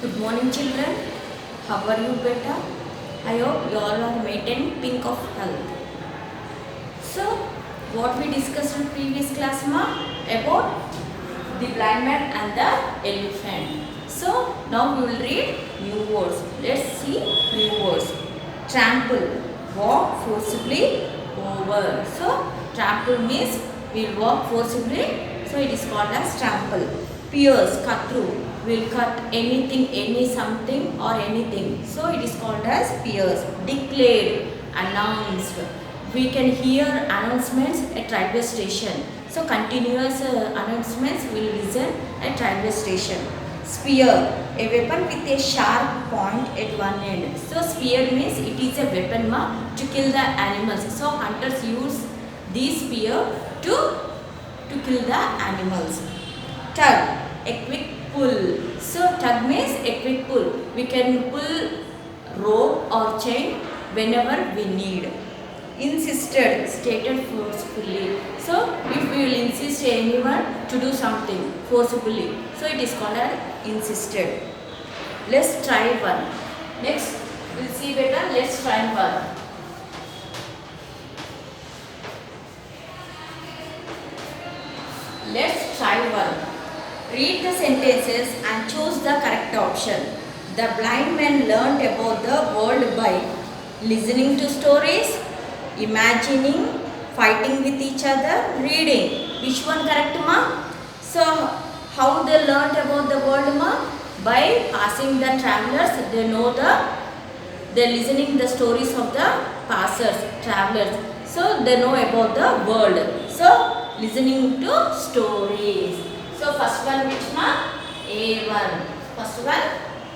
Good morning, children. How are you, beta? I hope you all are maintaining pink of health. So, what we discussed in previous class about the blind man and the elephant. So, now we will read new words. Let's see new words. Trample, walk forcibly over. So, trample means we will walk forcibly. So, it is called as trample. Pierce, cut through. Will cut anything, any something or anything. So, it is called as pierce. Declared, announced. We can hear announcements at railway station. So continuous announcements will listen at railway station. Spear, a weapon with a sharp point at one end. So spear means it is a weapon to kill the animals. So hunters use this spear to kill the animals. Tug, a quick pull. So tug means a quick pull. We can pull rope or chain whenever we need. Insisted, stated forcefully. So, if we will insist anyone to do something forcibly, so it is called as insisted. Let's try one. Next, we'll see better. Let's try one. Let's try one. Read the sentences and choose the correct option. The blind man learned about the world by listening to stories, imagining, fighting with each other, reading. Which one correct, ma? So, how they learned about the world, ma? By passing the travelers, they're listening the stories of the passers, travelers. So, they know about the world. So, listening to stories. So, first one which, ma? A1. First one,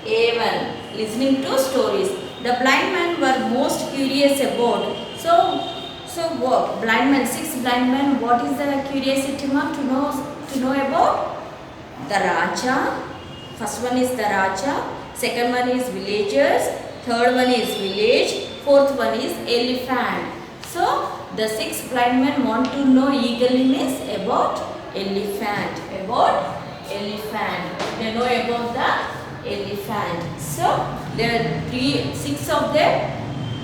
A1. Listening to stories. The blind men were most curious about. So what? Blind man, 6 blind men. What is the curiosity to know about? The Raja. First one is the Raja. Second one is villagers. Third one is village. Fourth one is elephant. So the 6 blind men want to know eagerly means about elephant. About elephant. They know about the elephant. So there are 6 of them.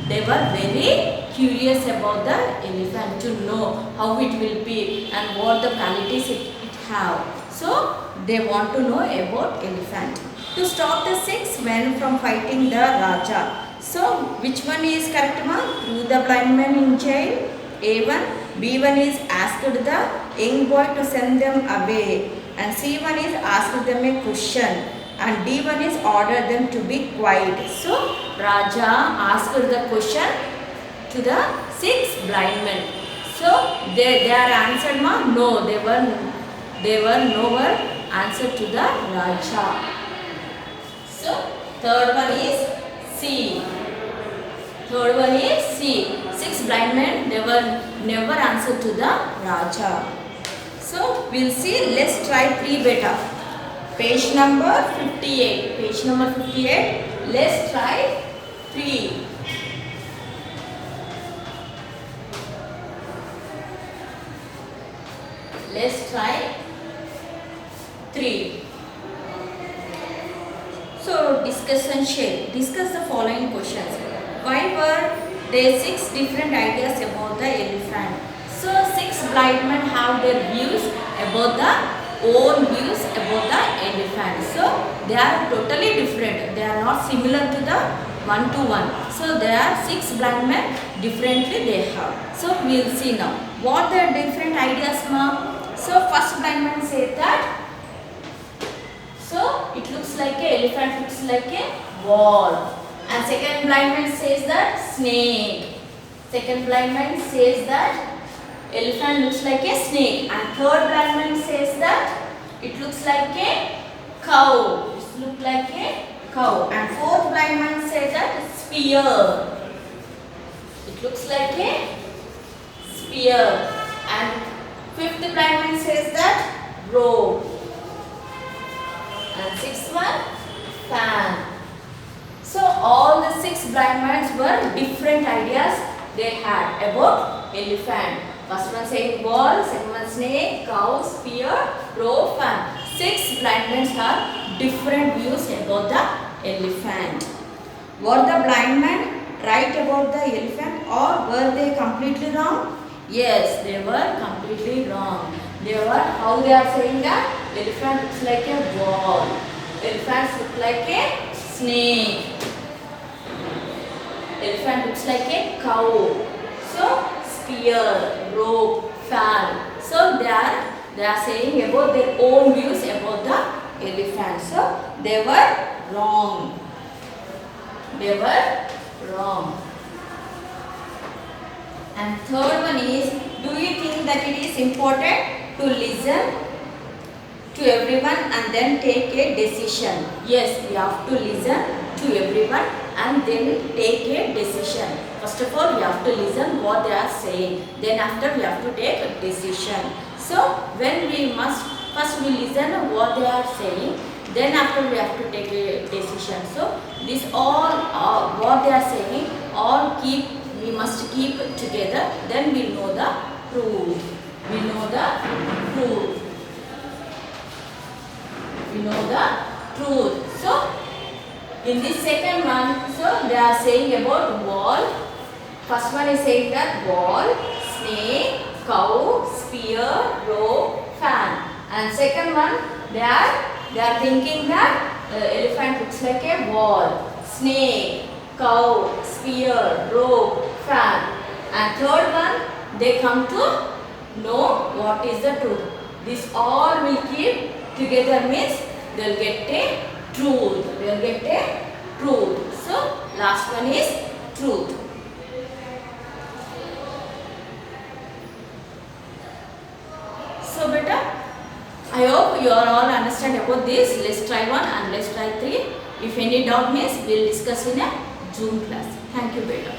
They were very curious about the elephant to know how it will be and what the qualities it have. So they want to know about elephant. To stop the 6 men from fighting the Raja. So which one is correct, ma? Threw the blind man in jail. A1. B1 is asked the young boy to send them away. And C1 is asked them a question. And D1 is ordered them to be quiet. So Raja asked the question to the 6 blind men. So they are answered, ma? No, they were nowhere answered to the Raja. So third one is C. Third one is C. 6 blind men, they were never answered to the Raja. So we'll see. Let's try 3 beta. Page number 58. Page number 58. Let's try 3. Let's try 3. So discuss and share. Discuss the following questions. Why were there 6 different ideas about the elephant? So 6 blind men have their views about the own views about the elephant. So they are totally different. They are not similar to the one to one. So there are 6 blind men differently they have. So we will see now. What the different ideas, ma'am? So first blind man said that. So it looks like a elephant looks like a ball. And second blind man says that snake. Second blind man says that elephant looks like a snake. And third blind man says that it looks like a cow. It looks like a cow. And fourth blind man says that spear. It looks like a spear. And fifth blind man says that rope. And sixth one, fan. So all the 6 blind men were different ideas they had about elephant. First one saying ball, second one snake, cow, spear, rope, fan. 6 blind men are different views about the elephant. Were the blind men right about the elephant or were they completely wrong? Yes, they were completely wrong. How they are saying that elephant looks like a ball. Elephants look like a snake. Elephant looks like a cow. So spear, rope, fan. So they are saying about their own views about the elephant. So they were wrong. They were wrong. And third one is, do you think that it is important to listen to everyone and then take a decision? Yes, we have to listen to everyone and then take a decision. First of all, we have to listen what they are saying. Then after we have to take a decision. So when we must first we listen what they are saying. Then after we have to take a decision. So this all what they are saying all we must keep together. Then we know the truth. We know the truth. We know the truth. So in this second one, so they are saying about wall. First one is saying that wall, snake, cow, spear, rope, fan. And second one, they are thinking that elephant looks like a wall, snake, cow, spear, rope, fan. And third one, they come to know what is the truth. This all will keep together means they will get a truth. They will get a truth. So last one is truth. So beta, I hope you are all understand about this. Let's try 1 and let's try 3. If any doubt means we will discuss in a Zoom class. Thank you beta.